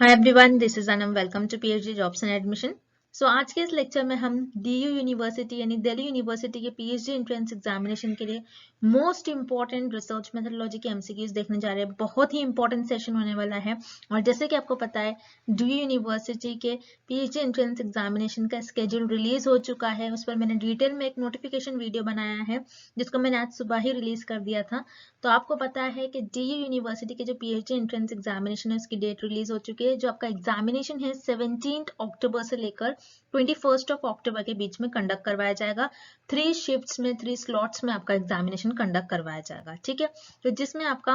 Hi everyone, this is Anam. Welcome to PhD jobs and admission. आज के इस lecture में हम डीयू यूनिवर्सिटी यानी दिल्ली यूनिवर्सिटी के पीएचडी एंट्रेंस एग्जामिनेशन के लिए मोस्ट इंपॉर्टेंट रिसर्च मेथोडोलॉजी के एमसीक्यूज देखने जा रहे हैं। बहुत ही इंपॉर्टेंट सेशन होने वाला है। और जैसे कि आपको पता है, डीयू यूनिवर्सिटी के पीएचडी एंट्रेंस एग्जामिनेशन का स्केड्यूल रिलीज हो चुका है। उस पर मैंने डिटेल में एक नोटिफिकेशन वीडियो बनाया है, जिसको मैंने आज सुबह ही रिलीज कर दिया था। तो आपको पता है कि डीयू यूनिवर्सिटी के जो पीएचडी एंट्रेंस एग्जामिनेशन है, उसकी डेट रिलीज हो चुकी है। जो आपका एग्जामिनेशन है 17 अक्टूबर से लेकर 21 अक्टूबर के बीच में कंडक्ट करवाया जाएगा। 3 शिफ्ट्स में 3 स्लॉट्स में आपका एग्जामिनेशन कंडक्ट करवाया जाएगा। ठीक है, तो जिसमें आपका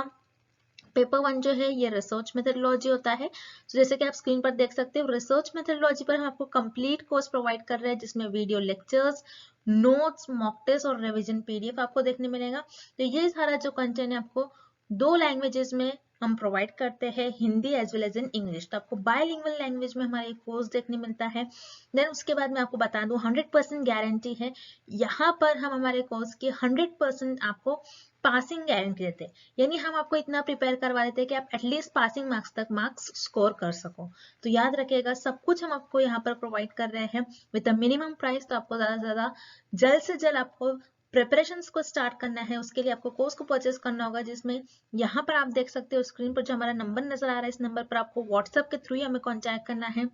पेपर 1 जो है ये रिसर्च मेथोडोलॉजी होता है। तो जैसे कि आप स्क्रीन पर देख सकते हो, रिसर्च मेथोडोलॉजी पर हम आपको कंप्लीट कोर्स प्रोवाइड कर रहे हैं, जिसमें video lectures, notes, mock test और रिवीजन पीडीएफ आपको देखने मिलेगा। तो ये सारा जो कंटेंट है आपको 2 लैंग्वेजेस में हम प्रोवाइड करते हैं, Hindi as well as in English. तो आपको बायलिंगुअल लैंग्वेज में हमारा एक कोर्स देखने मिलता है। देन उसके बाद मैं आपको बता दूं, 100% गारंटी है। यहाँ पर हम हमारे कोर्स की 100% आपको पासिंग गारंटी देते हैं। यानी हम आपको इतना प्रिपेयर करवा देते हैं कि आप एटलीस्ट पासिंग मार्क्स तक मार्क्स स्कोर कर सको। तो याद रखिएगा, सब कुछ हम आपको यहाँ पर प्रोवाइड कर रहे हैं विद अ मिनिमम प्राइस। तो आपको ज्यादा से ज्यादा जल्द से जल्द आपको प्रिपरेशंस को स्टार्ट करना है। उसके लिए आपको कोर्स को परचेस करना होगा, जिसमें यहाँ पर आप देख सकते हो स्क्रीन पर जो हमारा नंबर नजर आ रहा है, इस नंबर पर आपको व्हाट्सएप के थ्रू ही हमें कॉन्टैक्ट करना है,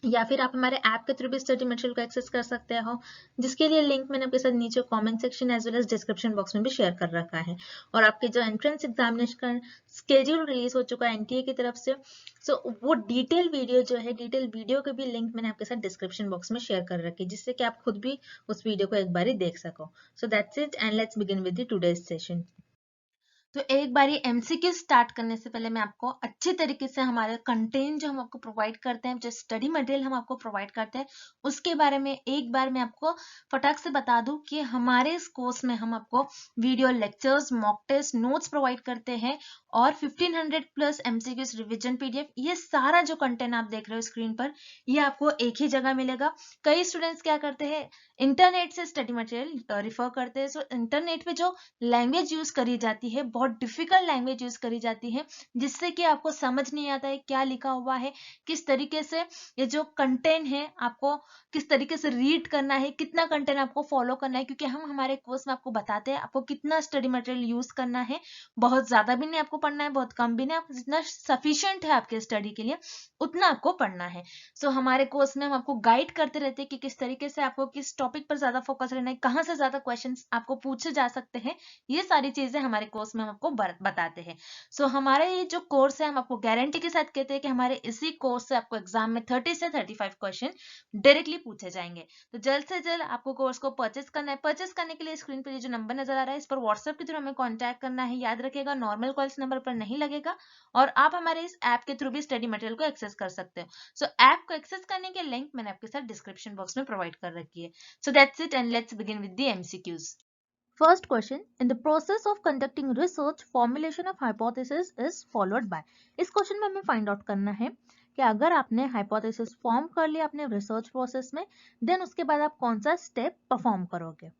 या फिर आप हमारे ऐप के थ्रू भी स्टडी मटेरियल को एक्सेस कर सकते हो, जिसके लिए लिंक मैंने आपके साथ नीचे comment section as well as description box में भी शेयर कर रखा है। और आपके जो एंट्रेंस एग्जामिनेशन का स्केड्यूल रिलीज हो चुका है एनटीए की तरफ से, सो वो डिटेल वीडियो जो है, डिटेल वीडियो के भी लिंक मैंने आपके साथ डिस्क्रिप्शन बॉक्स में शेयर कर रखी है, जिससे कि आप खुद भी उस वीडियो को एक बार देख सको। So that's it and let's begin with the today's session. तो एक बारी एमसीक्यू स्टार्ट करने से पहले मैं आपको अच्छे तरीके से हमारे कंटेंट जो हम आपको प्रोवाइड करते हैं, जो स्टडी मटेरियल हम आपको प्रोवाइड करते हैं, उसके बारे में एक बार मैं आपको फटाक से बता दूं कि हमारे इस कोर्स में हम आपको video lectures, mock test, notes provide करते हैं और 1500 प्लस एमसीक्यूज, रिविजन पीडीएफ। ये सारा जो कंटेंट आप देख रहे हो स्क्रीन पर, ये आपको एक ही जगह मिलेगा। कई स्टूडेंट्स क्या करते हैं, इंटरनेट से स्टडी मटेरियल रिफर करते हैं। सो इंटरनेट पे जो लैंग्वेज यूज करी जाती है, बहुत डिफिकल्ट लैंग्वेज यूज करी जाती है, जिससे कि आपको समझ नहीं आता है क्या लिखा हुआ है, किस तरीके से ये जो कंटेंट है आपको किस तरीके से रीड करना है, कितना कंटेंट आपको फॉलो करना है। क्योंकि हम हमारे कोर्स में आपको बताते हैं आपको कितना स्टडी मटेरियल यूज करना है। बहुत ज्यादा भी नहीं आपको पढ़ना है, बहुत कम भी नहीं, आप जितना सफिशिएंट है आपके स्टडी के लिए उतना आपको पढ़ना है। सो हमारे कोर्स में हम आपको गाइड करते रहते हैं कि किस तरीके से आपको किस टॉपिक पर ज्यादा फोकस रहना है, कहाँ से ज्यादा क्वेश्चंस आपको पूछे जा सकते हैं। ये सारी चीजें हमारे कोर्स में हम आपको बताते हैं। सो हमारे ये जो कोर्स है, हम आपको गारंटी के साथ कहते हैं कि हमारे इसी कोर्स से आपको एग्जाम में 30 से 35 क्वेश्चन डायरेक्टली पूछे जाएंगे। तो जल्द से जल्द आपको कोर्स को परचेस करना है। परचेस करने के लिए स्क्रीन पर ये जो नंबर नजर आ रहा है, इस पर व्हाट्सएप के थ्रू हमें कॉन्टैक्ट करना है। याद रखिएगा, नॉर्मल कॉल इस नंबर पर नहीं लगेगा और आप हमारे इस ऐप के थ्रू भी स्टडी मटेरियल को एक्सेस कर सकते हो। सो ऐप को एक्सेस करने के लिंक मैंने आपके साथ डिस्क्रिप्शन बॉक्स में प्रोवाइड कर रखी है। So that's it and let's begin with the MCQs. First question, in the process of conducting research, formulation of hypothesis is followed by। इस क्वेश्चन में हमें फाइंड आउट करना है कि अगर आपने हाइपोथेसिस फॉर्म कर लिया अपने रिसर्च प्रोसेस में, देन उसके बाद आप कौन सा स्टेप परफॉर्म करोगे।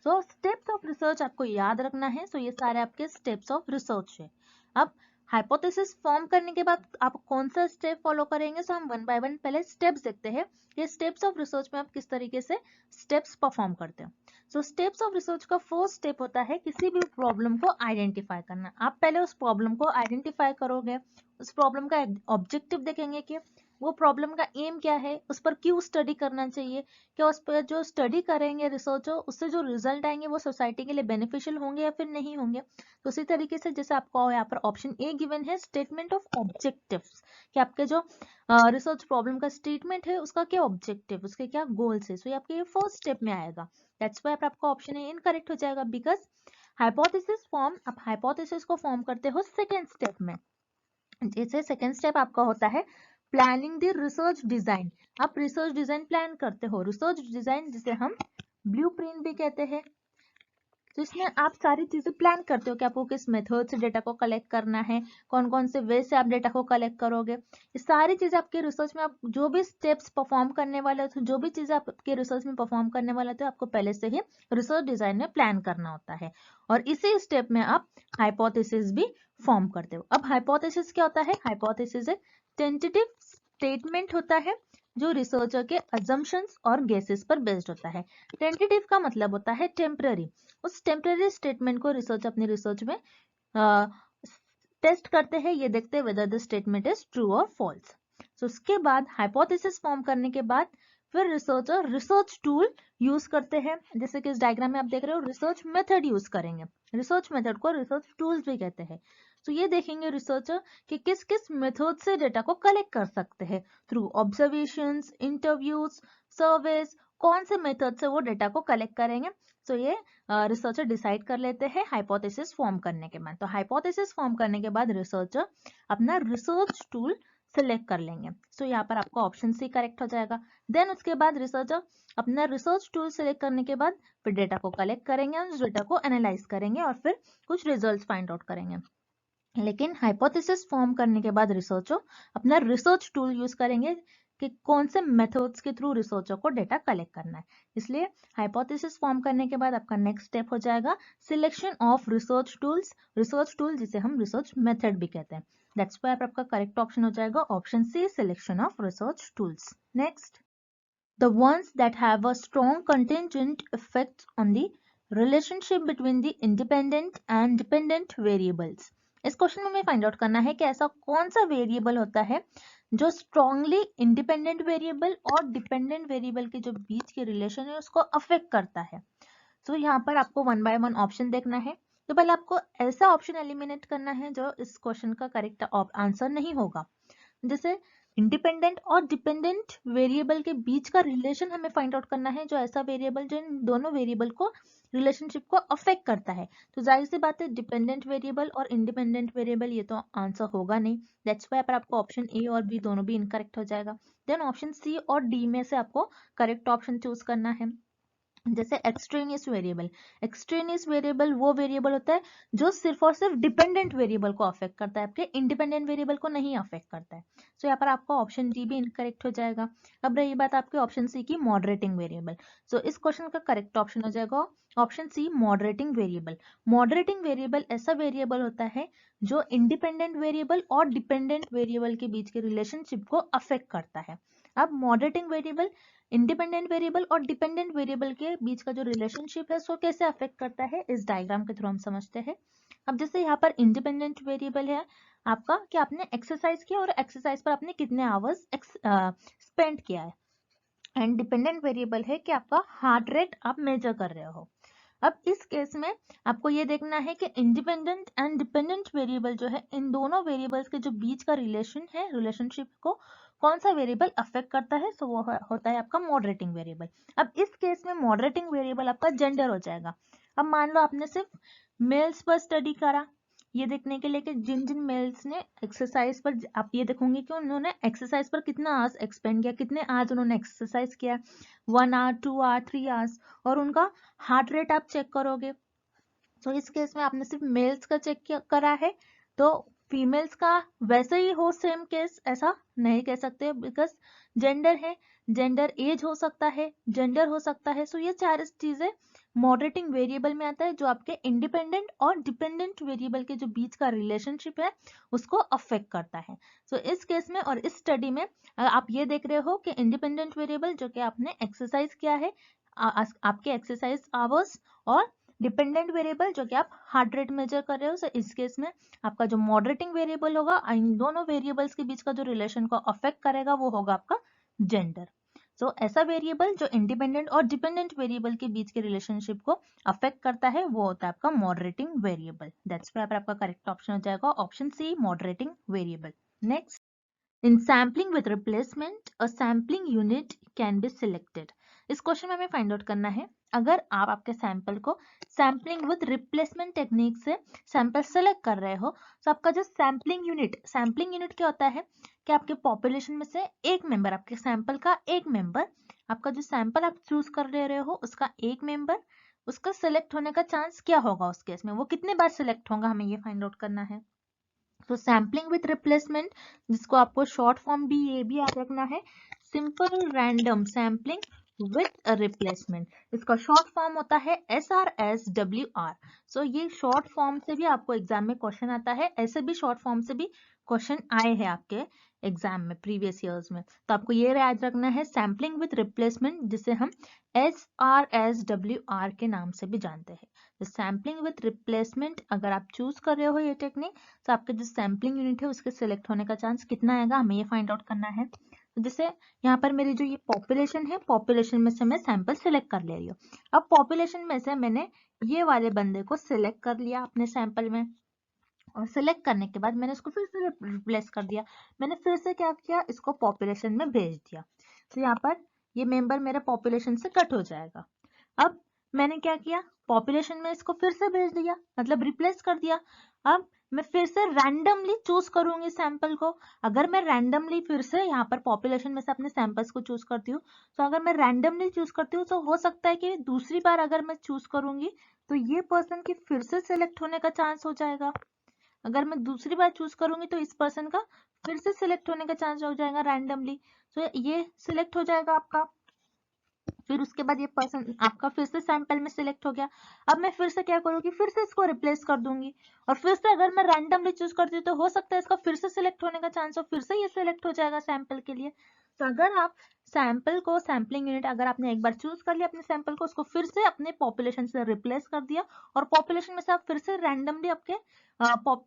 सो स्टेप्स ऑफ रिसर्च आपको याद रखना है। सो ये सारे आपके स्टेप्स ऑफ रिसर्च है। अब हाइपोथेसिस फॉर्म करने के बाद आप कौन सा स्टेप फॉलो करेंगे, सो हम वन बाय वन पहले स्टेप्स देखते हैं। ये स्टेप्स ऑफ रिसर्च में आप किस तरीके से स्टेप्स परफॉर्म करते हो। सो स्टेप्स ऑफ रिसर्च का फर्स्ट स्टेप होता है किसी भी प्रॉब्लम को आइडेंटिफाई करना। आप पहले उस प्रॉब्लम को आइडेंटिफाई करोगे, उस प्रॉब्लम का ऑब्जेक्टिव देखेंगे कि वो प्रॉब्लम का एम क्या है, उस पर क्यों स्टडी करना चाहिए, क्या उस पर जो स्टडी करेंगे रिसर्चर, उससे जो रिजल्ट आएंगे वो सोसाइटी के लिए बेनिफिशियल होंगे या फिर नहीं होंगे। तो उसी तरीके से जैसे आपको यहाँ पर ऑप्शन ए गिवन है, स्टेटमेंट ऑफ ऑब्जेक्टिव्स, कि आपके जो रिसर्च प्रॉब्लम का स्टेटमेंट है उसका क्या ऑब्जेक्टिव, उसके क्या गोल्स है। सो ये आपके ये फर्स्ट स्टेप में आएगा। दैट्स व्हाई आपका ऑप्शन ए इनकरेक्ट हो जाएगा, बिकॉज हाइपोथेसिस फॉर्म, आप हाइपोथेसिस को फॉर्म करते हो सेकेंड स्टेप में। जैसे सेकेंड स्टेप आपका होता है प्लानिंग द रिसर्च डिजाइन। आप रिसर्च डिजाइन प्लान करते हो। रिसर्च डिजाइन जिसे हम ब्लूप्रिंट भी कहते हैं। तो इसमें आप सारी चीजें प्लान करते हो कि आपको किस मेथड से डेटा को कलेक्ट करना है, कौन कौन से वे से आप डेटा को कलेक्ट करोगे। ये सारी चीजें आपके रिसर्च में, आप जो भी स्टेप्स परफॉर्म करने वाले हो, जो भी चीजें आपके रिसर्च में परफॉर्म करने वाले थे, आपको पहले से ही रिसर्च डिजाइन में प्लान करना होता है। और इसी स्टेप में आप हाइपोथेसिस भी फॉर्म करते हो। अब हाइपोथेसिस क्या होता है, हाइपोथेसिस एक टेंटेटिव स्टेटमेंट होता है जो रिसर्चर के अजम्पशंस और गेसेस पर बेस्ड होता है। टेंटेटिव का मतलब होता है टेम्पररी। उस टेम्पररी स्टेटमेंट को रिसर्च अपने रिसर्च में टेस्ट करते हैं, ये देखते हैं whether the statement is true और फॉल्स। सो उसके बाद हाइपोथेसिस फॉर्म करने के बाद फिर रिसर्चर रिसर्च टूल यूज करते हैं, जैसे कि इस डायग्राम में आप देख रहे हो रिसर्च मेथड यूज करेंगे। रिसर्च मेथड को रिसर्च टूल्स भी कहते हैं। तो ये देखेंगे रिसर्चर कि किस किस मेथड से डेटा को कलेक्ट कर सकते हैं, थ्रू ऑब्जर्वेशंस, इंटरव्यूज, सर्वेज, कौन से मेथड से वो डेटा को कलेक्ट करेंगे। सो ये रिसर्चर डिसाइड कर लेते हैं हाइपोथेसिस फॉर्म करने के बाद। तो हाइपोथेसिस फॉर्म करने के बाद रिसर्चर अपना रिसर्च टूल सिलेक्ट कर लेंगे। सो यहाँ पर आपका ऑप्शन सी करेक्ट हो जाएगा। देन उसके बाद रिसर्चर अपना रिसर्च टूल सिलेक्ट करने के बाद फिर डेटा को कलेक्ट करेंगे, उस डेटा को एनालाइज करेंगे और फिर कुछ रिजल्ट्स फाइंड आउट करेंगे। लेकिन हाइपोथेसिस फॉर्म करने के बाद रिसर्चर अपना रिसर्च टूल यूज करेंगे कि कौन से मेथड्स के थ्रू रिसर्चर को डेटा कलेक्ट करना है। इसलिए हाइपोथेसिस फॉर्म करने के बाद आपका नेक्स्ट स्टेप हो जाएगा selection of research tools, research tool जिसे हम रिसर्च मेथड भी कहते हैं। दैट्स व्हाई आपका करेक्ट ऑप्शन हो जाएगा option C, selection of research tools. Next, the ones that have a strong contingent effects on the relationship between the independent and dependent variables। इस question में हमें find out करना है कि ऐसा कौन सा वेरिएबल होता है जो स्ट्रांगली इंडिपेंडेंट वेरिएबल और डिपेंडेंट वेरिएबल के जो बीच के रिलेशन है उसको अफेक्ट करता है। तो यहाँ पर आपको वन बाय वन ऑप्शन देखना है। तो पहले आपको ऐसा ऑप्शन एलिमिनेट करना है जो इस क्वेश्चन का करेक्ट आंसर नहीं होगा। जैसे इंडिपेंडेंट और डिपेंडेंट वेरिएबल के बीच का रिलेशन हमें फाइंड आउट करना है, जो ऐसा वेरिएबल जो इन दोनों वेरिएबल को रिलेशनशिप को अफेक्ट करता है। तो जाहिर सी बात है डिपेंडेंट वेरिएबल और इंडिपेंडेंट वेरिएबल ये तो आंसर होगा नहीं। दैट्स व्हाई पर आपको ऑप्शन ए और बी दोनों भी इनकरेक्ट हो जाएगा। देन ऑप्शन सी और डी में से आपको करेक्ट ऑप्शन चूज करना है। जैसे एक्सट्रेनियस वेरिएबल, एक्सट्रेनियस वेरिएबल वो वेरिएबल होता है जो सिर्फ और सिर्फ डिपेंडेंट वेरिएबल को अफेक्ट करता है, आपके इंडिपेंडेंट वेरिएबल को नहीं अफेक्ट करता है। सो यहाँ पर आपका ऑप्शन डी भी इनकरेक्ट हो जाएगा। अब रही बात आपके ऑप्शन सी की मॉडरेटिंग वेरिएबल। सो इस क्वेश्चन का करेक्ट ऑप्शन हो जाएगा option C, moderating variable. Moderating variable ऐसा वेरिएबल होता है जो इंडिपेंडेंट वेरिएबल और डिपेंडेंट वेरिएबल के बीच के रिलेशनशिप को अफेक्ट करता है। अब मॉडरेटिंग वेरिएबल इंडिपेंडेंट वेरिएबल और डिपेंडेंट वेरिएबल के बीच का जो रिलेशनशिप है उसको कैसे अफेक्ट करता है, इस डायग्राम के थ्रू हम समझते हैं। अब जैसे यहाँ पर इंडिपेंडेंट वेरिएबल है आपका कि आपने एक्सरसाइज किया और एक्सरसाइज पर आपने कितने आवर्स स्पेंड किया है, एंड डिपेंडेंट वेरिएबल है कि आपका हार्ट रेट आप मेजर कर रहे हो। अब इस केस में आपको ये देखना है कि इंडिपेंडेंट एंड डिपेंडेंट वेरिएबल जो है इन दोनों वेरिएबल्स के जो बीच का रिलेशन है, रिलेशनशिप को कौन सा वेरिएबल अफेक्ट करता है। सो वो होता है आपका मॉडरेटिंग वेरिएबल। अब इस केस में मॉडरेटिंग वेरिएबल आपका जेंडर हो जाएगा। अब मान लो आपने सिर्फ मेल्स पर स्टडी करा, ये देखने के लिए कि जिन जिन मेल्स ने एक्सरसाइज पर, आप ये देखोगे कि उन्होंने एक्सरसाइज पर कितना आवर्स एक्सपेंड किया, कितने आवर्स उन्होंने एक्सरसाइज किया, 1 आवर, 2 आवर, 3 आवर्स, और उनका हार्ट रेट आप चेक करोगे। तो इस केस में आपने सिर्फ मेल्स का चेक करा है, तो फीमेल्स का वैसे ही हो सेम केस, ऐसा नहीं कह सकते बिकॉज जेंडर है, जेंडर एज हो सकता है, जेंडर हो सकता है। सो ये चार चीजें मॉडरेटिंग वेरिएबल में आता है जो आपके इंडिपेंडेंट और डिपेंडेंट वेरिएबल के जो बीच का रिलेशनशिप है उसको अफेक्ट करता है। सो इस केस में और इस स्टडी में आप ये देख रहे हो कि इंडिपेंडेंट वेरिएबल जो कि आपने एक्सरसाइज किया है, आपके एक्सरसाइज आवर्स, और डिपेंडेंट वेरिएबल जो कि आप हार्ट रेट मेजर कर रहे हो। सो इस केस में आपका जो मॉडरेटिंग वेरिएबल होगा इन दोनों वेरिएबल्स के बीच का जो रिलेशन को अफेक्ट करेगा वो होगा आपका जेंडर। सो ऐसा वेरिएबल जो इंडिपेंडेंट और डिपेंडेंट वेरिएबल के बीच के रिलेशनशिप को अफेक्ट करता है वो होता है आपका मॉडरेटिंग वेरिएबल। दैट्स व्हाई आपका करेक्ट ऑप्शन हो जाएगा option C, moderating variable. Next, in sampling with replacement a sampling unit can be selected। इस क्वेश्चन में हमें फाइंड आउट करना है अगर आप आपके सैंपल को सैम्पलिंग विद रिप्लेसमेंट टेक्निक से सैंपल सेलेक्ट कर रहे हो, तो आपका जो सैम्पलिंग यूनिट क्या होता है कि आपके पॉपुलेशन में से एक मेंबर, आपके सैंपल का एक मेंबर, आपका जो सैंपल आप चूज कर रहे हो उसका एक मेंबर, उसका सिलेक्ट होने का चांस क्या होगा उस केस में, वो कितने बार सिलेक्ट होगा, हमें ये फाइंड आउट करना है। तो सैम्पलिंग विथ रिप्लेसमेंट, जिसको आपको शॉर्ट फॉर्म भी ये भी याद रखना है, simple random sampling with replacement, इसका शॉर्ट फॉर्म होता है SRSWR। सो ये शॉर्ट फॉर्म से भी आपको एग्जाम में क्वेश्चन आता है, ऐसे भी शॉर्ट फॉर्म से भी क्वेश्चन आए हैं आपके एग्जाम में, प्रीवियस ईयर्स में। तो आपको ये याद रखना है, सैम्पलिंग विथ रिप्लेसमेंट, जिसे हम SRSWR के नाम से भी जानते हैं। तो सैम्पलिंग विथ रिप्लेसमेंट अगर आप चूज कर रहे हो ये टेक्निक, तो आपके जो सैम्पलिंग यूनिट है उसके सिलेक्ट होने का चांस कितना आएगा, हमें ये फाइंड आउट करना है। तो जैसे यहाँ पर मेरी जो ये पॉपुलेशन है, पॉपुलेशन में से मैं सैंपल सिलेक्ट कर ले रही हूँ। अब पॉपुलेशन में से मैंने ये वाले बंदे को सिलेक्ट कर लिया अपने सैंपल में, और सिलेक्ट करने के बाद मैंने इसको फिर से रिप्लेस कर दिया। मैंने फिर से क्या किया, इसको पॉपुलेशन में भेज दिया। तो यहाँ पर ये मेंबर मेरे पॉपुलेशन से कट हो जाएगा। अब मैंने क्या किया, पॉपुलेशन में इसको फिर से भेज दिया, मतलब रिप्लेस कर दिया। अब मैं फिर से रैंडमली चूज करूंगी सैंपल को। अगर मैं रैंडमली फिर से यहाँ पर पॉपुलेशन में से अपने सैंपल्स को चूज करती हूँ, तो अगर मैं रैंडमली चूज करती हूँ तो हो सकता है कि दूसरी बार अगर मैं चूज करूंगी तो ये पर्सन की फिर से सिलेक्ट होने का चांस हो जाएगा। अगर मैं दूसरी बार चूज करूंगी तो इस पर्सन का फिर से सिलेक्ट होने का चांस हो जाएगा रैंडमली। तो ये सिलेक्ट हो जाएगा आपका। फिर उसके बाद ये पर्सन आपका फिर से सैंपल में सिलेक्ट हो गया। अब मैं फिर से क्या करूंगी, फिर से इसको रिप्लेस कर दूंगी, और फिर से अगर मैं रैंडमली चूज करती हूँ तो हो सकता है इसका फिर से सिलेक्ट होने का चांस हो, फिर से ये सिलेक्ट हो जाएगा सैंपल के लिए। तो अगर आप सैंपल को, सैम्पलिंग यूनिट अगर आपने एक बार चूज कर लिया अपने सैंपल को, उसको फिर से अपने पॉपुलेशन से रिप्लेस कर दिया, और पॉपुलेशन में से आप फिर से रैंडमली आपके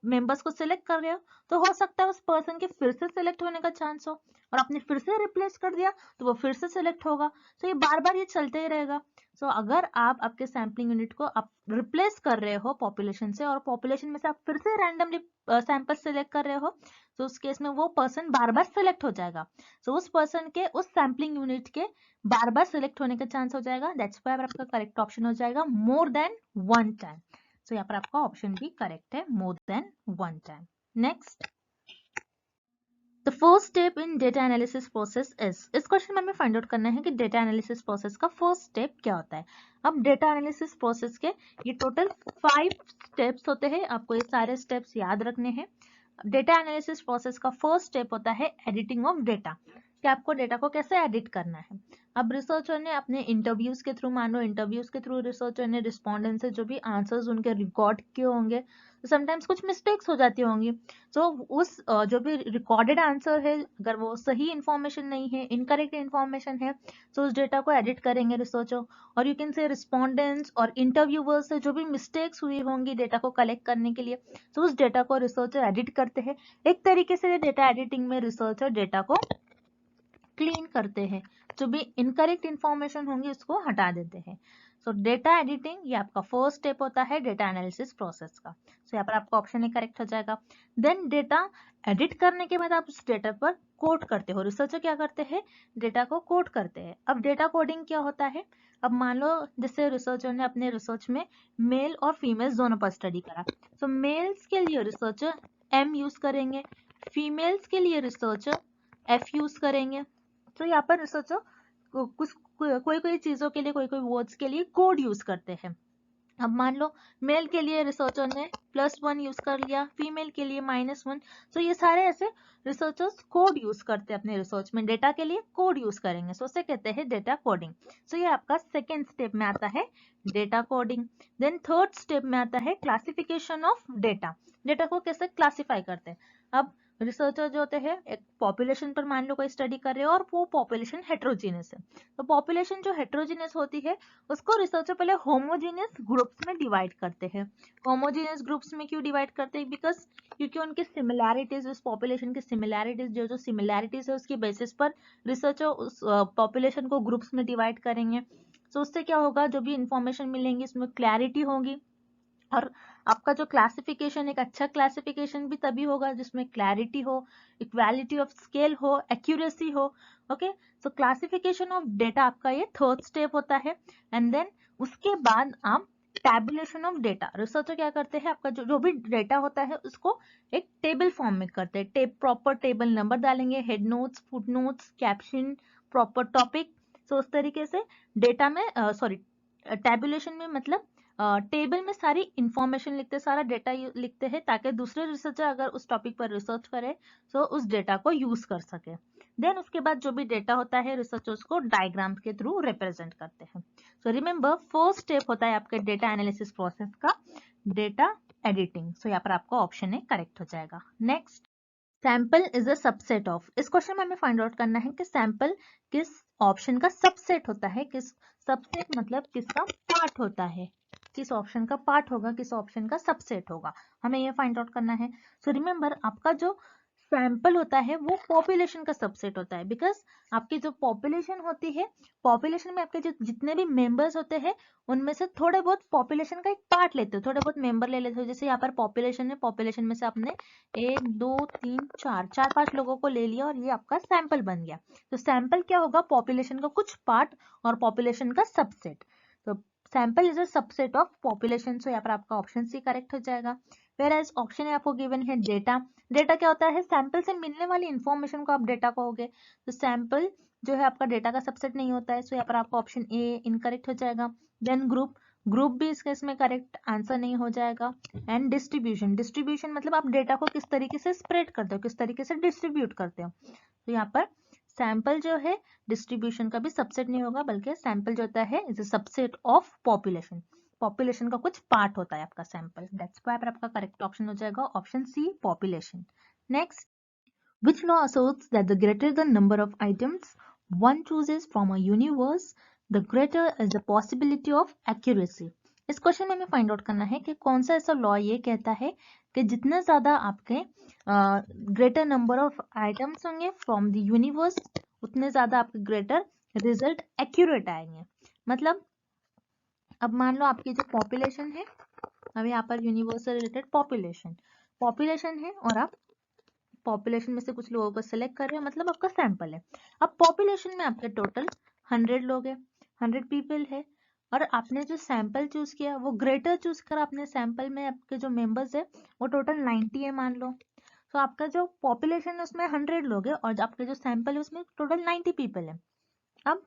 मेंबर्स को सिलेक्ट कर रहे हो, तो हो सकता है उस पर्सन के फिर से सिलेक्ट होने का चांस हो, और आपने फिर से रिप्लेस कर दिया तो वो फिर से सिलेक्ट होगा। तो ये बार बार ये चलते ही रहेगा। सो अगर आप आपके सैम्पलिंग यूनिट को आप रिप्लेस कर रहे हो पॉपुलेशन से, और पॉपुलेशन में से आप फिर से रैंडमली सैंपल सिलेक्ट कर रहे हो, तो उस केस में वो पर्सन बार बार सिलेक्ट हो जाएगा। सो उस पर्सन के, उस सैम्पलिंग यूनिट के बार बार सिलेक्ट होने का चांस हो जाएगा। दैट्स व्हाई आपका करेक्ट ऑप्शन हो जाएगा मोर देन वन टाइम। सो यहाँ पर आपका ऑप्शन भी करेक्ट है, more than one time. Next, The first step in data analysis process is, इस क्वेश्चन में हमें फाइंड आउट करना है कि डेटा एनालिसिस प्रोसेस का फर्स्ट स्टेप क्या होता है। अब डेटा एनालिसिस प्रोसेस के ये टोटल 5 स्टेप्स होते हैं, आपको ये सारे स्टेप्स याद रखने हैं। डेटा एनालिसिस प्रोसेस का फर्स्ट स्टेप होता है एडिटिंग ऑफ डेटा, कि आपको डेटा को कैसे एडिट करना है। अब रिसर्चर ने अपने इंटरव्यूज के थ्रू, मान लो इंटरव्यूज के थ्रू रिसर्चर ने रिस्पोंडेंट से जो भी आंसर्स उनके रिकॉर्ड किए होंगे, तो समटाइम्स कुछ मिस्टेक्स हो जाती होंगी। तो उस जो भी रिकॉर्डेड आंसर है, अगर वो सही इंफॉर्मेशन नहीं है, इनकरेक्ट इंफॉर्मेशन है, तो उस डेटा को एडिट करेंगे रिसर्चर। और यू कैन से रिस्पोंडेंट्स और इंटरव्यूअर्स से जो भी मिस्टेक्स हुई होंगी डेटा को कलेक्ट करने के लिए, तो उस डेटा को रिसर्चर एडिट करते हैं। एक तरीके से डेटा एडिटिंग में रिसर्चर डेटा को क्लीन करते हैं, जो भी इनकरेक्ट इंफॉर्मेशन होंगी उसको हटा देते हैं। सो डेटा एडिटिंग ये आपका फर्स्ट स्टेप होता है डेटा एनालिसिस प्रोसेस का। सो यहाँ पर आपका ऑप्शन ही करेक्ट हो जाएगा। देन डेटा एडिट करने के बाद आप उस डेटा पर कोड करते हो। रिसर्चर क्या करते हैं, डेटा को कोड करते हैं। अब डेटा कोडिंग क्या होता है, अब मान लो जैसे रिसर्चर ने अपने रिसर्च में मेल और फीमेल दोनों पर स्टडी करा, तो मेल्स के लिए रिसर्चर M यूज करेंगे, फीमेल्स के लिए रिसर्चर F यूज करेंगे। तो यहाँ पर रिसर्चर कुछ कोई कोई चीजों के लिए, कोई कोई वर्ड्स के लिए कोड यूज करते हैं। अब मान लो मेल के लिए रिसर्चर ने +1 यूज कर लिया, फीमेल के लिए -1। तो ये सारे ऐसे रिसर्चर्स कोड यूज करते हैं अपने रिसर्च में, डेटा के लिए कोड यूज करेंगे। सो उसे कहते हैं डेटा कोडिंग। सो ये आपका सेकेंड स्टेप में आता है data coding. Then third step में आता है क्लासिफिकेशन ऑफ डेटा। डेटा को कैसे क्लासिफाई करते हैं। अब रिसर्चर जो होते हैं एक पॉपुलेशन पर मान लो कोई स्टडी कर रहे हो, और वो पॉपुलेशन हेट्रोजीनियस है। तो पॉपुलेशन जो हेट्रोजीनियस होती है उसको रिसर्चर पहले होमोजीनियस ग्रुप्स में डिवाइड करते हैं। होमोजीनियस ग्रुप्स में क्यों डिवाइड करते हैं, बिकॉज क्योंकि उनकी सिमिलैरिटीज, उस पॉपुलेशन की सिमिलैरिटीज, जो जो सिमिलैरिटीज है उसके बेसिस पर रिसर्चर उस पॉपुलेशन को ग्रुप्स में डिवाइड करेंगे। तो उससे क्या होगा, जो भी इंफॉर्मेशन मिलेंगी उसमें क्लैरिटी होगी। और आपका जो क्लासिफिकेशन, एक अच्छा क्लासिफिकेशन भी तभी होगा जिसमें क्लैरिटी हो, इक्वालिटी ऑफ स्केल हो, एक्यूरेसी हो। Okay, so classification of data आपका ये थर्ड स्टेप होता है। एंड देन उसके बाद आप टैबुलेशन ऑफ डेटा। रिसर्चर क्या करते हैं, आपका जो भी डेटा होता है उसको एक टेबल फॉर्म में करते हैं। प्रॉपर टेबल नंबर डालेंगे, head notes, foot notes, caption, proper topic. So उस तरीके से डेटा में टैबुलेशन में मतलब टेबल में सारी इंफॉर्मेशन लिखते हैं, सारा डेटा लिखते हैं, ताकि दूसरे रिसर्चर अगर उस टॉपिक पर रिसर्च करे तो उस डेटा को यूज कर सके। देन उसके बाद जो भी डेटा होता है रिसर्चर उसको डायग्राम के थ्रू रिप्रेजेंट करते हैं। सो रिमेंबर फर्स्ट स्टेप होता है आपके डेटा एनालिसिस प्रोसेस का डेटा एडिटिंग। सो यहाँ पर आपका ऑप्शन है करेक्ट हो जाएगा। Next, sample is a subset of, इस क्वेश्चन में हमें फाइंड आउट करना है कि सैंपल किस ऑप्शन का सबसेट होता है। किस सबसेट मतलब किसका पार्ट होता है, किस ऑप्शन का पार्ट होगा, किस ऑप्शन का सबसेट होगा, हमें ये फाइंड आउट करना है। सो रिमेंबर, आपका जो सैंपल होता है वो पॉपुलेशन का सबसेट होता है, बिकॉज आपकी जो पॉपुलेशन होती है, पॉपुलेशन में आपके जो जितने भी मेंबर्स होते हैं उनमें से थोड़े बहुत पॉपुलेशन का एक पार्ट लेते हो, थोड़े बहुत मेंबर ले लेते हो। जैसे यहाँ पर पॉपुलेशन है, पॉपुलेशन में से आपने 1 2 3 4 4 5 लोगों को ले लिया और ये आपका सैंपल बन गया। तो सैंपल क्या होगा, पॉपुलेशन का कुछ पार्ट और पॉपुलेशन का सबसेट। तो sample is a subset of population, so यहाँ पर आपका ऑप्शन सी करेक्ट हो जाएगा। Whereas ऑप्शन है आपको गिवन है डेटा। डेटा क्या होता है, सैंपल से मिलने वाली इंफॉर्मेशन को आप डेटा कहोगे। तो सैंपल जो है आपका डेटा का सबसेट नहीं होता है, सो यहाँ पर आपका ऑप्शन ए इनकरेक्ट हो जाएगा। देन ग्रुप, ग्रुप भी इस केस में करेक्ट आंसर नहीं हो जाएगा। एंड डिस्ट्रीब्यूशन, डिस्ट्रीब्यूशन मतलब आप डेटा को किस तरीके से स्प्रेड करते हो, किस तरीके से डिस्ट्रीब्यूट करते हो। तो यहाँ पर सैंपल जो है डिस्ट्रीब्यूशन का भी सबसेट नहीं होगा, बल्कि सैंपल जो होता है is a subset of population. Population का कुछ पार्ट होता है आपका सैंपल, दैट्स व्हाई आपका करेक्ट ऑप्शन हो जाएगा option C population. Next, which law asserts that the greater the number of items one chooses from a universe, the greater is the possibility of accuracy? इस question में हमें find out करना है कि कौन सा ऐसा लॉ ये कहता है कि जितने ज्यादा आपके ग्रेटर नंबर ऑफ आइटम्स होंगे फ्रॉम द यूनिवर्स, उतने ज्यादा आपके ग्रेटर रिजल्ट एक्यूरेट आएंगे। मतलब अब मान लो आपकी जो पॉपुलेशन है, अब यहाँ पर यूनिवर्स से रिलेटेड पॉपुलेशन पॉपुलेशन है और आप पॉपुलेशन में से कुछ लोगों को सिलेक्ट कर रहे हो, मतलब आपका सैंपल है। अब पॉपुलेशन में आपके टोटल 100 लोग हैं, 100 पीपल है, और आपने जो सैंपल चूज किया वो ग्रेटर चूज कर, आपने सैंपल में आपके जो मेंबर्स है वो टोटल 90 है मान लो। तो आपका जो पॉपुलेशन है उसमें 100 लोग है और आपके जो सैंपल है उसमें टोटल 90 पीपल है। अब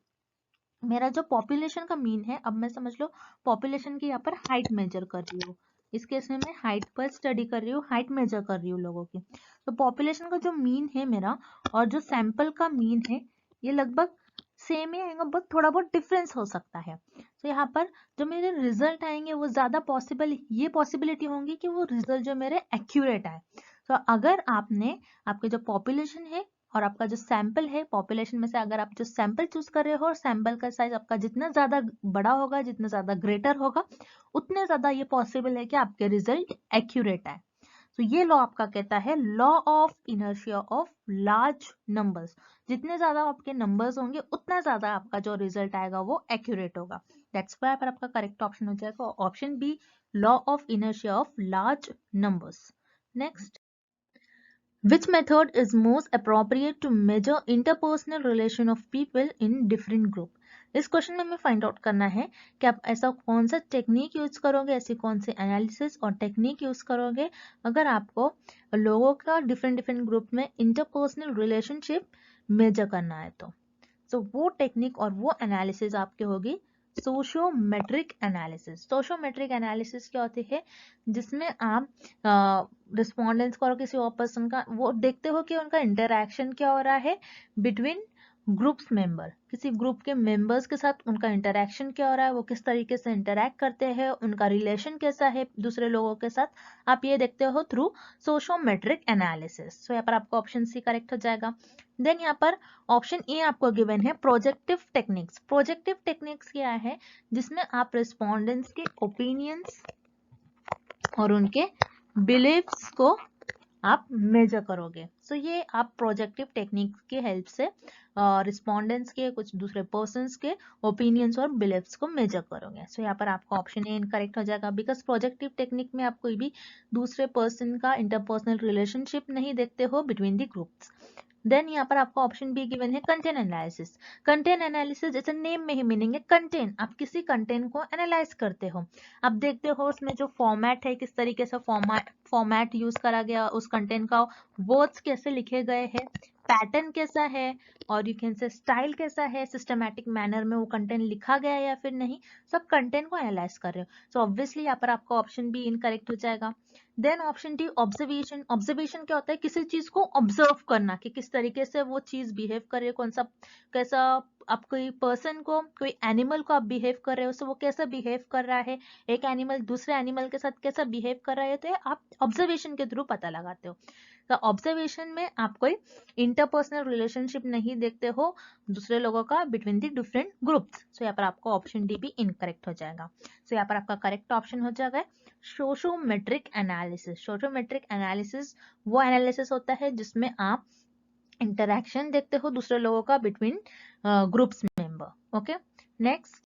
मेरा जो पॉपुलेशन का मीन है, अब मैं समझ लो पॉपुलेशन की यहाँ पर हाइट मेजर कर रही हूँ, इस केस में मैं हाइट पर स्टडी कर रही हूँ, हाइट मेजर कर रही हूँ लोगों की। तो पॉपुलेशन का जो मीन है मेरा और जो सैंपल का मीन है ये लगभग सेम ही आएगा, बट थोड़ा बहुत डिफरेंस हो सकता है। तो यहाँ पर जो मेरे रिजल्ट आएंगे वो ज्यादा पॉसिबल, ये पॉसिबिलिटी होंगी कि वो रिजल्ट जो मेरे एक्यूरेट आए। तो अगर आपने आपके जो पॉपुलेशन है और आपका जो सैंपल है, पॉपुलेशन में से अगर आप जो सैंपल चूज कर रहे हो और सैंपल का साइज आपका जितना ज्यादा बड़ा होगा, जितना ज्यादा ग्रेटर होगा, उतने ज्यादा ये पॉसिबल है कि आपके रिजल्ट एक्यूरेट आए। तो ये लॉ आपका कहता है law of inertia of large numbers, जितने ज्यादा आपके नंबर्स होंगे उतना ज्यादा आपका जो रिजल्ट आएगा वो एक्यूरेट होगा। दैट्स व्हाई पर आपका करेक्ट ऑप्शन हो जाएगा option B, law of inertia of large numbers. Next, which method is most appropriate to measure interpersonal relation of people in different group? इस क्वेश्चन में हमें फाइंड आउट करना है कि आप ऐसा कौन सा टेक्निक यूज करोगे, ऐसी कौन सी एनालिसिस और टेक्निक यूज करोगे अगर आपको लोगों का डिफरेंट डिफरेंट ग्रुप में इंटरपर्सनल रिलेशनशिप मेजर करना है। तो वो टेक्निक और वो एनालिसिस आपकी होगी सोशियोमेट्रिक एनालिसिस। सोशियोमेट्रिक एनालिसिस क्या होती है, जिसमें आप रिस्पोंडेंट्स को और किसी और पर्सन का वो देखते हो कि उनका इंटरैक्शन क्या हो रहा है बिटवीन ग्रुप्स मेंबर, किसी ग्रुप के मेंबर्स के साथ उनका इंटरैक्शन क्या हो रहा है, वो किस तरीके से इंटरैक्ट करते हैं, उनका रिलेशन कैसा है दूसरे लोगों के साथ, आप ये देखते हो थ्रू सोशियोमेट्रिक एनालिसिस। सो यहाँ पर आपका ऑप्शन सी करेक्ट हो जाएगा। देन यहाँ पर ऑप्शन ए आपको गिवन है प्रोजेक्टिव टेक्निक्स। प्रोजेक्टिव टेक्निक्स क्या है, जिसमें आप रिस्पोंडेंट्स के ओपिनियंस और उनके बिलीव्स को आप मेजर करोगे। सो ये आप प्रोजेक्टिव टेक्निक की हेल्प से रिस्पोंडेंट्स के कुछ दूसरे पर्सन्स के ओपिनियंस और बिलीव्स को मेजर करोगे। सो यहाँ पर आपका ऑप्शन ए इनकरेक्ट हो जाएगा, बिकॉज प्रोजेक्टिव टेक्निक में आप कोई भी दूसरे पर्सन का इंटरपर्सनल रिलेशनशिप नहीं देखते हो बिटवीन द ग्रुप्स। देन यहाँ पर आपको ऑप्शन बी गिवन है कंटेंट एनालिसिस। कंटेंट एनालिसिस जैसे नेम में ही मीनिंग है कंटेंट, आप किसी कंटेंट को एनालाइज करते हो, आप देखते हो उसमें जो फॉर्मेट है किस तरीके से फॉर्मेट यूज करा गया, उस कंटेंट का वर्ड्स कैसे लिखे गए हैं, पैटर्न कैसा है, और यू कैन से स्टाइल कैसा है, सिस्टमैटिक मैनर में वो कंटेंट लिखा गया है या फिर नहीं, सब कंटेंट को एनालाइज कर रहे हो। सो ऑब्वियसली यहाँ पर आपका ऑप्शन बी इनकरेक्ट हो जाएगा। Then option D observation. Observation क्या होता है, किसी चीज को ऑब्जर्व करना कि किस तरीके से वो चीज बिहेव कर रही है, कौन सा कैसा आप कोई पर्सन को, कोई एनिमल को आप बिहेव कर रहे हो, सो वो कैसा बिहेव कर रहा है, एक एनिमल दूसरे एनिमल के साथ कैसा बिहेव कर रहा है, तो आप ऑब्जर्वेशन के थ्रू पता लगाते हो। तो ऑब्जर्वेशन में आप कोई इंटरपर्सनल रिलेशनशिप नहीं देखते हो दूसरे लोगों का बिटवीन द डिफरेंट ग्रुप्स। सो यहाँ पर आपको ऑप्शन डी भी इनकरेक्ट हो जाएगा। सो यहाँ पर आपका करेक्ट ऑप्शन हो जाएगा सोशियोमेट्रिक एनालिसिस। सोशियोमेट्रिक एनालिसिस वो एनालिसिस होता है जिसमें आप इंटरैक्शन देखते हो दूसरे लोगों का between groups member. Okay, next,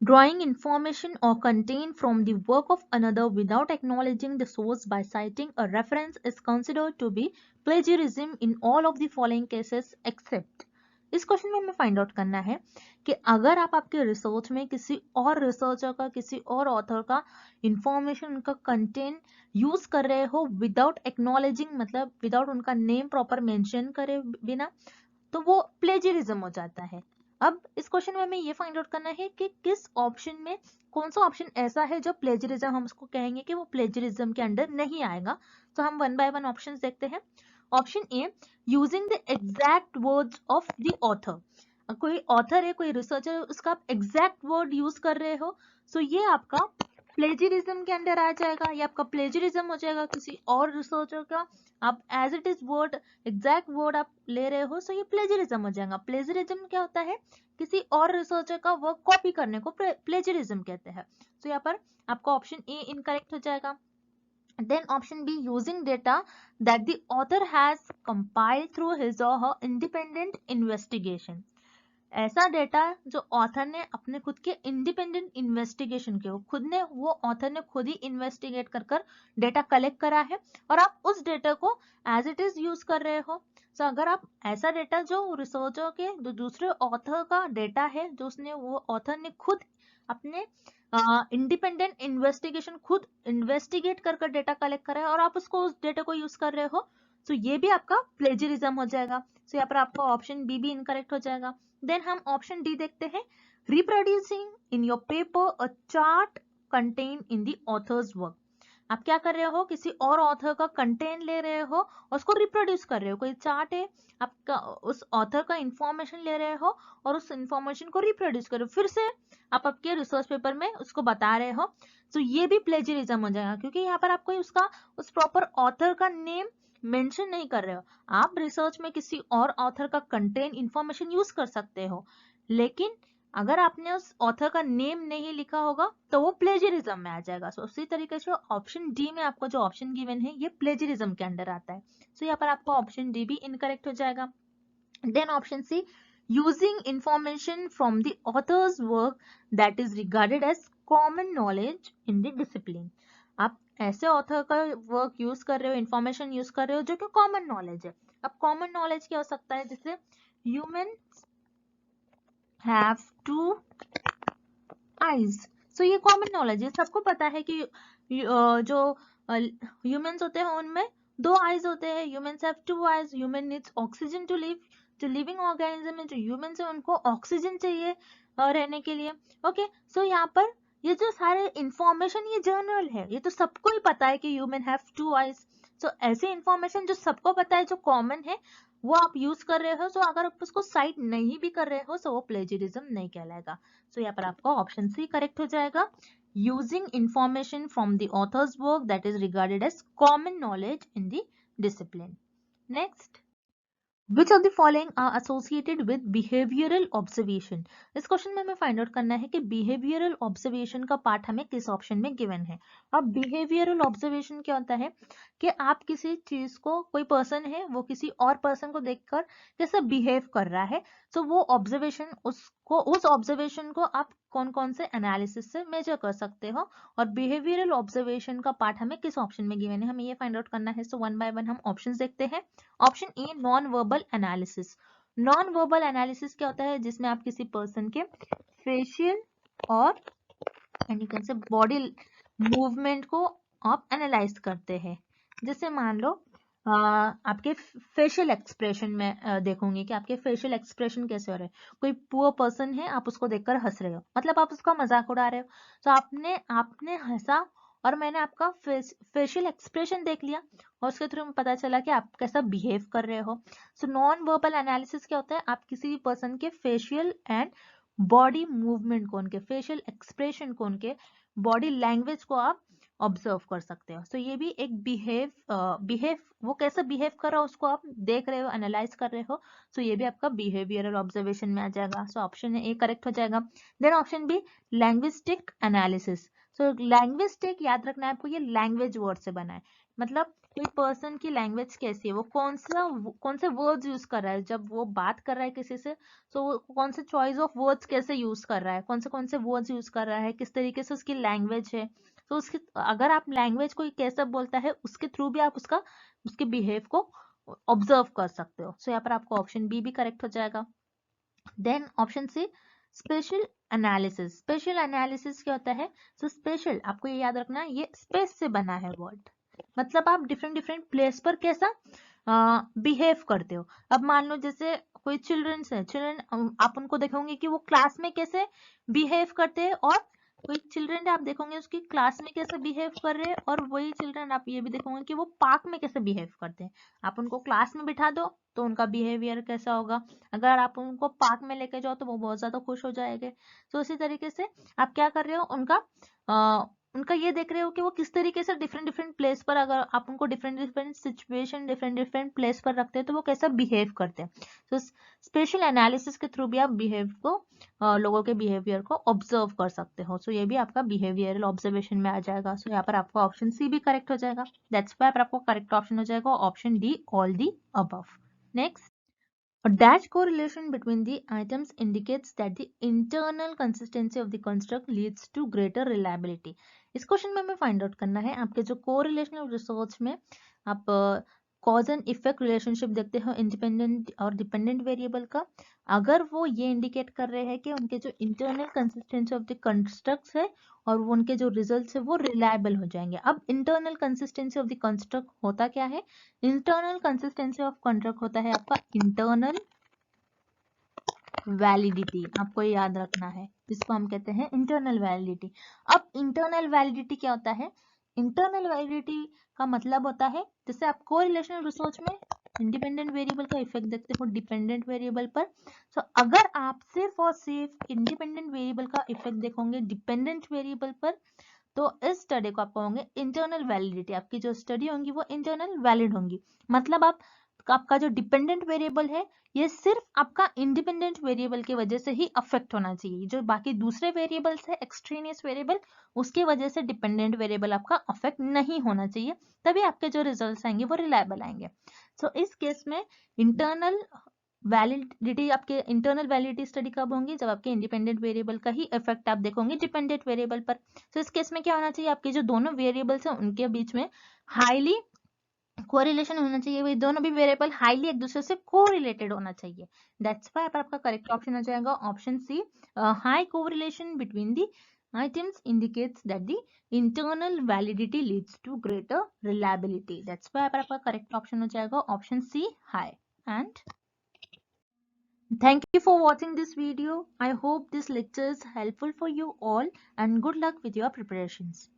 drawing information or content from the work of another without acknowledging the source by citing a reference is considered to be plagiarism in all of the following cases except। इस question में हमें find out करना है कि अगर आप आपके research में किसी और रिसर्चर का, किसी और ऑथर का इंफॉर्मेशन, उनका कंटेंट यूज कर रहे हो विदाउट एक्नॉलेजिंग, मतलब विदाउट उनका नेम प्रॉपर मेंशन करे बिना, तो वो प्लेजरिज्म हो जाता है। अब इस क्वेश्चन में हमें ये फाइंड आउट करना है कि किस ऑप्शन में, कौन सा ऑप्शन ऐसा है जो प्लेजरिज्म, हम उसको कहेंगे कि वो प्लेजरिज्म के अंडर नहीं आएगा। तो हम वन बाय वन ऑप्शंस देखते हैं। Option A, using the exact words of the author. कोई ऑथर है, कोई रिसर्चर है, उसका आप एग्जैक्ट वर्ड यूज कर रहे हो, सो ये आपका प्लेजरिज्म के अंडर आ जाएगा। ये आपका प्लेजरिज्म हो जाएगा। किसी और रिसर्चर का आप as it is word, exact word आप ले रहे हो, सो ये प्लेजरिज्म हो जाएगा। प्लेजरिज्म क्या होता है? किसी और रिसर्चर का वर्क कॉपी करने को प्लेजरिज्म कहते हैं। तो यहाँ पर आपका ऑप्शन ए इनकरेक्ट हो जाएगा। Then option B, using data that the author has compiled through his or her independent investigation। ऐसा डेटा जो ऑथर ने अपने खुद के इंडिपेंडेंट इन्वेस्टिगेशन के, खुद ने, वो ऑथर ने खुद ही इन्वेस्टिगेट कर डेटा कलेक्ट करा है और आप उस डेटा को एज इट इज यूज कर रहे हो। तो अगर आप ऐसा डेटा जो रिसर्चर के, जो दूसरे ऑथर का डेटा है, जो उसने, वो ऑथर ने खुद अपने इंडिपेंडेंट इन्वेस्टिगेशन, खुद इन्वेस्टिगेट कर डेटा कलेक्ट करा है और आप उसको, उस डेटा को यूज कर रहे हो, तो ये भी आपका प्लेजरिज्म हो जाएगा। तो यहाँ पर आपका ऑप्शन बी भी इनकरेक्ट हो जाएगा। देन हम ऑप्शन डी देखते हैं, reproducing in your paper a chart contain in the author's work. आप क्या कर रहे हो? किसी और ऑथर का कंटेंट ले रहे हो और उसको रिप्रोड्यूस कर रहे हो। कोई चार्ट है, आपका उस ऑथर का इंफॉर्मेशन ले रहे हो और उस इंफॉर्मेशन को रिप्रोड्यूस कर रहे हो, फिर से आप आपके रिसर्च पेपर में उसको बता रहे हो, तो ये भी प्लेजरिज्म हो जाएगा, क्योंकि यहाँ पर आप कोई उसका, उस प्रॉपर ऑथर का नेम मेंशन नहीं कर रहे हो। आप रिसर्च में किसी और ऑथर का कंटेंट, इंफॉर्मेशन यूज कर सकते हो, लेकिन अगर आपने उस ऑथर का नेम नहीं लिखा होगा तो वो प्लेजरिज्म में आ जाएगा। सो उसी तरीके से ऑप्शन डी में आपको जो ऑप्शन गिवन है ये प्लेजरिज्म के अंडर आता है। सो यहाँ पर आपका ऑप्शन डी भी इनकरेक्ट हो जाएगा। Then option C, using information from the author's work that is regarded as common knowledge in the discipline. आप ऐसे ऑथर का वर्क यूज कर रहे हो, इंफॉर्मेशन यूज कर रहे हो जो कि कॉमन नॉलेज है। अब कॉमन नॉलेज क्या हो सकता है? जैसे human have two eyes। so ये कॉमन नॉलेज है, सबको पता है कि जो ह्यूमंस होते हैं उनमें दो आईज होते हैं। Humans have two eyes. Human needs oxygen to live. जो लिविंग ऑर्गेनिज्म है, जो ह्यूमंस है, उनको ऑक्सीजन चाहिए रहने के लिए। ओके, सो यहाँ पर ये जो सारे इंफॉर्मेशन, ये जनरल है, ये तो सबको ही पता है कि ह्यूमन हैव टू आईज। सो ऐसे इंफॉर्मेशन जो सबको पता है, जो कॉमन है, वो आप यूज कर रहे हो। सो अगर आप उसको साइट नहीं भी कर रहे हो तो वो प्लेजरिज्म नहीं कहलाएगा। सो यहाँ पर आपका ऑप्शन सी करेक्ट हो जाएगा, using information from the author's work that is regarded as common knowledge in the discipline. Next, Which of the following are associated with behavioral observation? इस क्वेश्चन में हमें फाइंड आउट करना है कि behavioral observation का part हमें किस option में गिवन है। अब behavioral observation क्या होता है कि आप किसी चीज को, कोई पर्सन है, वो किसी और पर्सन को देखकर कैसे बिहेव कर रहा है, तो वो ऑब्जर्वेशन, उसको, उस ऑब्जर्वेशन को आप कौन कौन से एनालिसिस से मेजर कर सकते हो, और बिहेवियरल ऑब्जर्वेशन का पार्ट हमें किस ऑप्शन में गिवन है, हमें ये फाइंड आउट करना है। सो वन बाय वन हम ऑप्शंस देखते हैं। Option A, non verbal analysis. Non verbal analysis क्या होता है? जिसमें आप किसी पर्सन के फेशियल और बॉडी मूवमेंट को आप एनालाइज करते हैं। जैसे मान लो आपके फेशियल एक्सप्रेशन में देखोगे कि आपके फेशियल एक्सप्रेशन कैसे हो रहे हैं। कोई पुअर पर्सन है, आप उसको देखकर हंस रहे हो, मतलब आप उसका मजाक उड़ा रहे हो। तो आपने हंसा और मैंने आपका फेशियल एक्सप्रेशन देख लिया और उसके थ्रू पता चला कि आप कैसा बिहेव कर रहे हो। सो नॉन वर्बल एनालिसिस क्या होता है? आप किसी भी पर्सन के फेशियल एंड बॉडी मूवमेंट को, उनके फेशियल एक्सप्रेशन को, उनके बॉडी लैंग्वेज को आप ऑब्जर्व कर सकते हो। सो ये भी एक बिहेव वो कैसे बिहेव कर रहा है उसको आप देख रहे हो, एनालाइज कर रहे हो। सो ये भी आपका बिहेवियरल ऑब्जर्वेशन में आ जाएगा। सो ऑप्शन ए करेक्ट हो जाएगा। Then option B linguistic analysis. So linguistic याद रखना है आपको, ये लैंग्वेज वर्ड से बना है, मतलब कोई पर्सन की लैंग्वेज कैसी है, वो कौन से वर्ड्स यूज कर रहा है जब वो बात कर रहा है किसी से। तो वो कौन से चॉइस ऑफ वर्ड्स कैसे यूज कर रहा है, कौन से वर्ड्स यूज कर रहा है, किस तरीके से उसकी लैंग्वेज है। तो उसकी अगर आप लैंग्वेज कोई कैसा बोलता है उसके थ्रू भी आप उसके बिहेव को ऑब्जर्व कर सकते हो। सो यहाँ पर आपको ऑप्शन बी भी करेक्ट हो जाएगा। Then option C spatial analysis. Spatial analysis क्या होता है? सो स्पेशल आपको ये याद रखना है, ये स्पेस से बना है वर्ड, मतलब आप डिफरेंट डिफरेंट प्लेस पर कैसा बिहेव करते हो। अब मान लो जैसे कोई चिल्ड्रंस है, चिल्ड्रन आप उनको देखोगे कि वो क्लास में कैसे बिहेव करते हैं, और कोई चिल्ड्रन आप देखोगे उसकी क्लास में कैसे बिहेव कर रहे हैं, और वही चिल्ड्रन आप ये भी देखोगे कि वो पार्क में कैसे बिहेव करते हैं। आप उनको क्लास में बिठा दो तो उनका बिहेवियर कैसा होगा, अगर आप उनको पार्क में लेके जाओ तो वो बहुत ज्यादा खुश हो जाएंगे। तो इसी तरीके से आप क्या कर रहे हो, उनका ये देख रहे हो कि वो किस तरीके से डिफरेंट डिफरेंट प्लेस पर, अगर आप उनको different different situation different different place पर रखते हैं तो वो कैसा बिहेव करते हैं। तो स्पेशल एनालिसिस के थ्रू भी आप बिहेव को लोगों के बिहेवियर को ऑब्जर्व कर सकते हो। सो ये भी आपका बिहेवियरल ऑब्जर्वेशन में आ जाएगा। सो यहाँ पर आपका ऑप्शन सी भी करेक्ट हो जाएगा। दैट्स वाई आपको करेक्ट ऑप्शन हो जाएगा option D, all the above. Next, a dash correlation between the items indicates that the internal consistency of the construct leads to greater reliability. इस question में हमें find out करना है आपके जो कोरिलेशनल रिसर्च में आप कॉज एंड इफेक्ट रिलेशनशिप देखते हो इंडिपेंडेंट और डिपेंडेंट वेरिएबल का, अगर वो ये इंडिकेट कर रहे हैं कि उनके जो internal consistency of the constructs है और वो उनके जो रिजल्ट्स है वो रिलायबल हो जाएंगे। अब internal consistency of the construct होता क्या है? इंटरनल कंसिस्टेंसी ऑफ कंस्ट्रक्ट होता है आपका इंटरनल वैलिडिटी, आपको याद रखना है, जिसको हम कहते हैं इंटरनल वैलिडिटी। अब इंटरनल वैलिडिटी क्या होता है? इंटरनल वैलिडिटी का मतलब होता है, जैसे आप कोरिलेशनल रिसर्च में इंडिपेंडेंट वेरिएबल का इफेक्ट देखते हो डिपेंडेंट वेरिएबल पर, तो अगर आप सिर्फ और सिर्फ इंडिपेंडेंट वेरिएबल का इफेक्ट देखोगे डिपेंडेंट वेरिएबल पर, तो इस स्टडी को आप कहोगे इंटरनल वैलिडिटी। आपकी जो स्टडी होंगी वो इंटरनल वैलिड होंगी, मतलब आपका जो डिपेंडेंट वेरिएबल है ये सिर्फ आपका इंडिपेंडेंट वेरिएबल की वजह से ही अफेक्ट होना चाहिए, जो बाकी दूसरे वेरिएबल्स है एक्सट्रेनियस वेरिएबल उसकी वजह से डिपेंडेंट वेरिएबल आपका अफेक्ट नहीं होना चाहिए, तभी आपके जो रिजल्ट्स आएंगे वो रिलायबल आएंगे। सो इस केस में इंटरनल वैलिडिटी, आपके इंटरनल वैलिडिटी स्टडी कब होंगी? जब आपके इंडिपेंडेंट वेरिएबल का ही इफेक्ट आप देखोगे डिपेंडेंट वेरिएबल पर। तो इस केस में क्या होना चाहिए? आपके जो दोनों वेरिएबल्स हैं उनके बीच में हाईली कोरिलेशन होना चाहिए, वे दोनों भी वेरिएबल हाईली एक दूसरे से कोरिलेटेड होना चाहिए। दैट्स व्हाई आपका करेक्ट ऑप्शन हो जाएगा option C, high correlation between the items indicates that the internal validity leads to greater reliability. That's why आपका करेक्ट ऑप्शन हो जाएगा option C, high. And thank you for watching this video. I hope this lecture is helpful for you all and good luck with your preparations.